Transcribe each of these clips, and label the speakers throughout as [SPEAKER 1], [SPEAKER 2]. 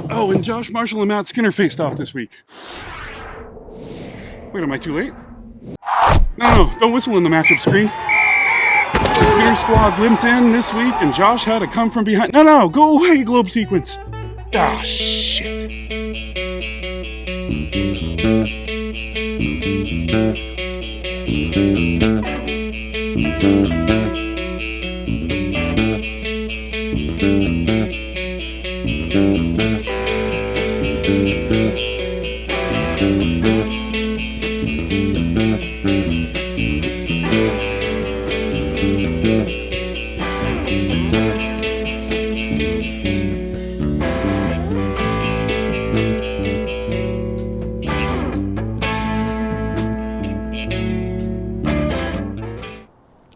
[SPEAKER 1] Oh, and Josh Marshall and Matt Skinner faced off this week. Wait, am I too late? No, don't whistle in the matchup screen. The Skinner squad limped in this week, and Josh had to come from behind. No, go away, globe sequence. Ah, shit.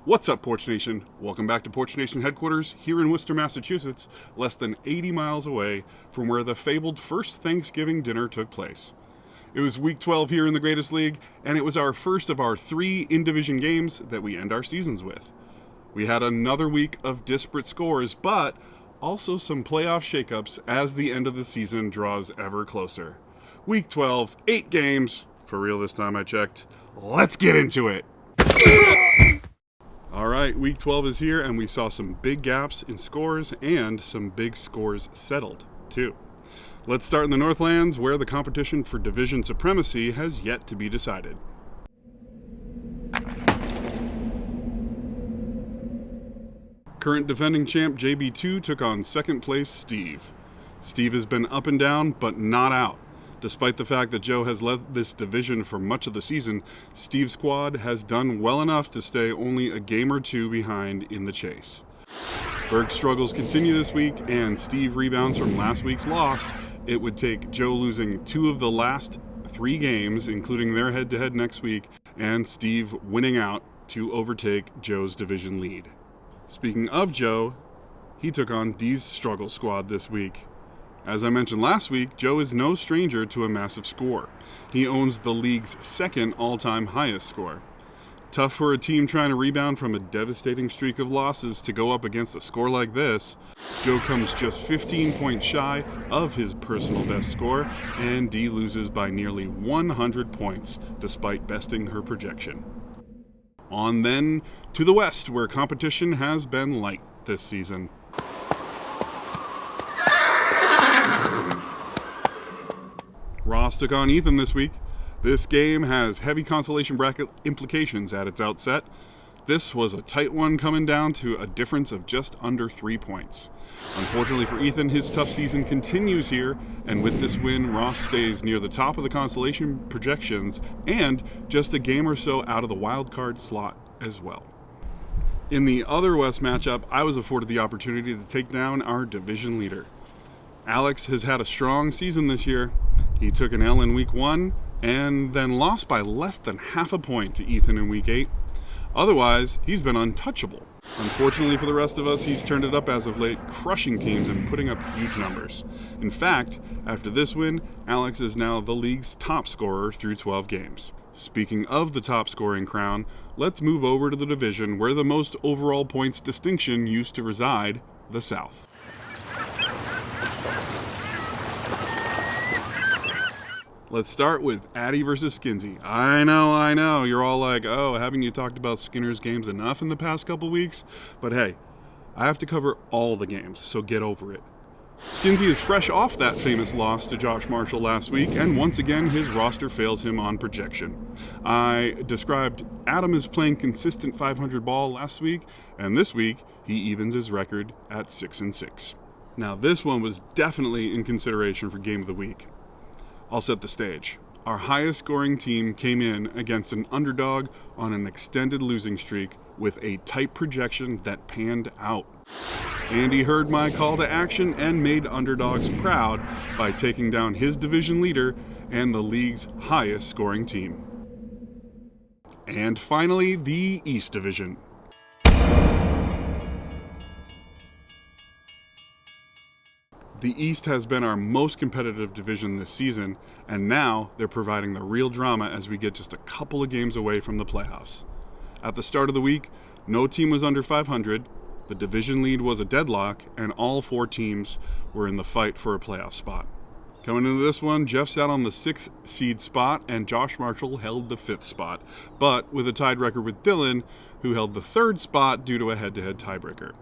[SPEAKER 1] What's up, Porch Nation? Welcome back to Porch Nation headquarters here in Worcester, Massachusetts, less than 80 miles away from where the fabled first Thanksgiving dinner took place. It was week 12 here in the Greatest League, and it was our first of our 3 in-division games that we end our seasons with. We had another week of disparate scores, but also some playoff shakeups as the end of the season draws ever closer. Week 12, 8 games, for real this time I checked. Let's get into it! All right, week 12 is here, and we saw some big gaps in scores and some big scores settled, too. Let's start in the Northlands, where the competition for division supremacy has yet to be decided. Current defending champ JB2 took on second place Steve. Steve has been up and down, but not out. Despite the fact that Joe has led this division for much of the season, Steve's squad has done well enough to stay only a game or 2 behind in the chase. Berg's struggles continue this week, and Steve rebounds from last week's loss. It would take Joe losing 2 of the last 3 games, including their head-to-head next week, and Steve winning out to overtake Joe's division lead. Speaking of Joe, he took on Dee's struggle squad this week. As I mentioned last week, Joe is no stranger to a massive score. He owns the league's second all-time highest score. Tough for a team trying to rebound from a devastating streak of losses to go up against a score like this. Joe comes just 15 points shy of his personal best score, and Dee loses by nearly 100 points, despite besting her projection. On then to the West, where competition has been light this season. Ross took on Ethan this week. This game has heavy consolation bracket implications at its outset. This was a tight one coming down to a difference of just under 3 points. Unfortunately for Ethan, his tough season continues here, and with this win, Ross stays near the top of the consolation projections and just a game or so out of the wild card slot as well. In the other West matchup, I was afforded the opportunity to take down our division leader. Alex has had a strong season this year. He took an L in week 1 and then lost by less than half a point to Ethan in week 8. Otherwise, he's been untouchable. Unfortunately for the rest of us, he's turned it up as of late, crushing teams and putting up huge numbers. In fact, after this win, Alex is now the league's top scorer through 12 games. Speaking of the top scoring crown, let's move over to the division where the most overall points distinction used to reside, the South. Let's start with Addy versus Skinsy. I know, you're all like, oh, haven't you talked about Skinner's games enough in the past couple weeks? But hey, I have to cover all the games, so get over it. Skinsy is fresh off that famous loss to Josh Marshall last week, and once again his roster fails him on projection. I described Adam as playing consistent 500 ball last week, and this week he evens his record at 6-6. Now this one was definitely in consideration for Game of the Week. I'll set the stage. Our highest scoring team came in against an underdog on an extended losing streak with a tight projection that panned out. Andy heard my call to action and made underdogs proud by taking down his division leader and the league's highest scoring team. And finally, the East Division. The East has been our most competitive division this season, and now they're providing the real drama as we get just a couple of games away from the playoffs. At the start of the week, no team was under 500, The division lead was a deadlock, and all 4 teams were in the fight for a playoff spot. Coming into this one, Jeff sat on the 6th seed spot, and Josh Marshall held the 5th spot, but with a tied record with Dylan, who held the 3rd spot due to a head-to-head tiebreaker.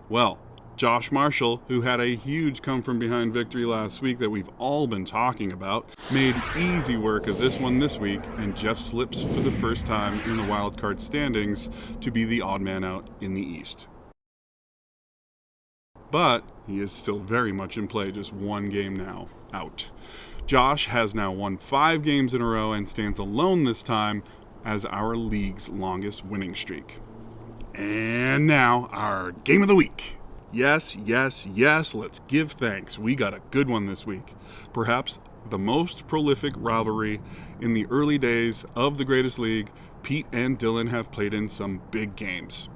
[SPEAKER 1] Well, Josh Marshall, who had a huge come-from-behind victory last week that we've all been talking about, made easy work of this one this week, and Jeff slips for the first time in the wildcard standings to be the odd man out in the East. But he is still very much in play, just 1 game now out. Josh has now won 5 games in a row and stands alone this time as our league's longest winning streak. And now, our game of the week. Yes, let's give thanks. We got a good one this week. Perhaps the most prolific rivalry in the early days of the Greatest League. Pete and Dylan have played in some big games.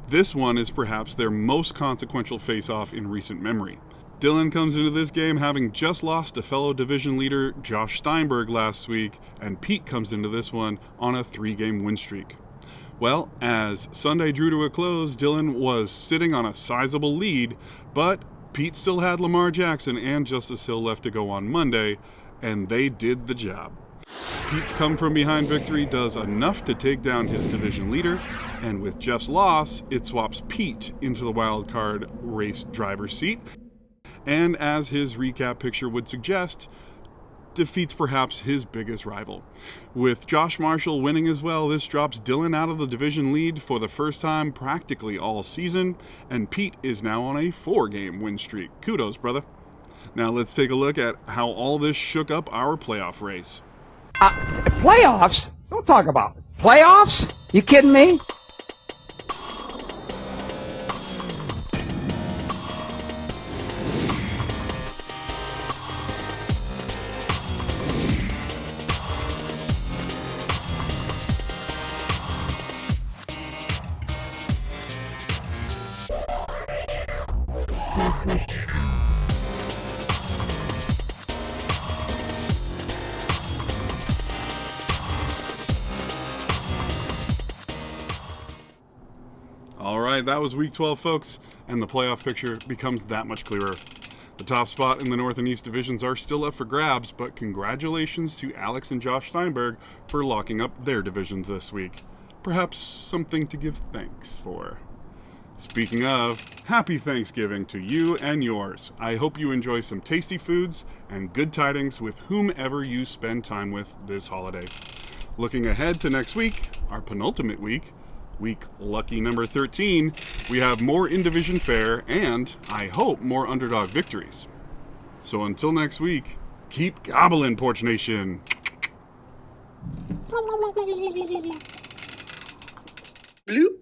[SPEAKER 1] This one is perhaps their most consequential face-off in recent memory. Dylan comes into this game having just lost to fellow division leader Josh Steinberg last week, and Pete comes into this one on a 3-game win streak. Well, as Sunday drew to a close, Dylan was sitting on a sizable lead, but Pete still had Lamar Jackson and Justice Hill left to go on Monday, and they did the job. Pete's come-from-behind victory does enough to take down his division leader, and with Jeff's loss, it swaps Pete into the wildcard race driver's seat, and as his recap picture would suggest, defeats perhaps his biggest rival. With Josh Marshall winning as well, this drops Dylan out of the division lead for the first time practically all season, and Pete is now on a 4-game win streak. Kudos, brother. Now let's take a look at how all this shook up our playoff race.
[SPEAKER 2] Playoffs? Don't talk about it. Playoffs? You kidding me?
[SPEAKER 1] Alright, that was week 12, folks, and the playoff picture becomes that much clearer. The top spot in the North and East divisions are still up for grabs, but congratulations to Alex and Josh Steinberg for locking up their divisions this week. Perhaps something to give thanks for. Speaking of, happy Thanksgiving to you and yours. I hope you enjoy some tasty foods and good tidings with whomever you spend time with this holiday. Looking ahead to next week, our penultimate week lucky number 13, we have more in-division fare and, I hope, more underdog victories. So until next week, keep gobbling, Porch Nation!
[SPEAKER 3] Bloop.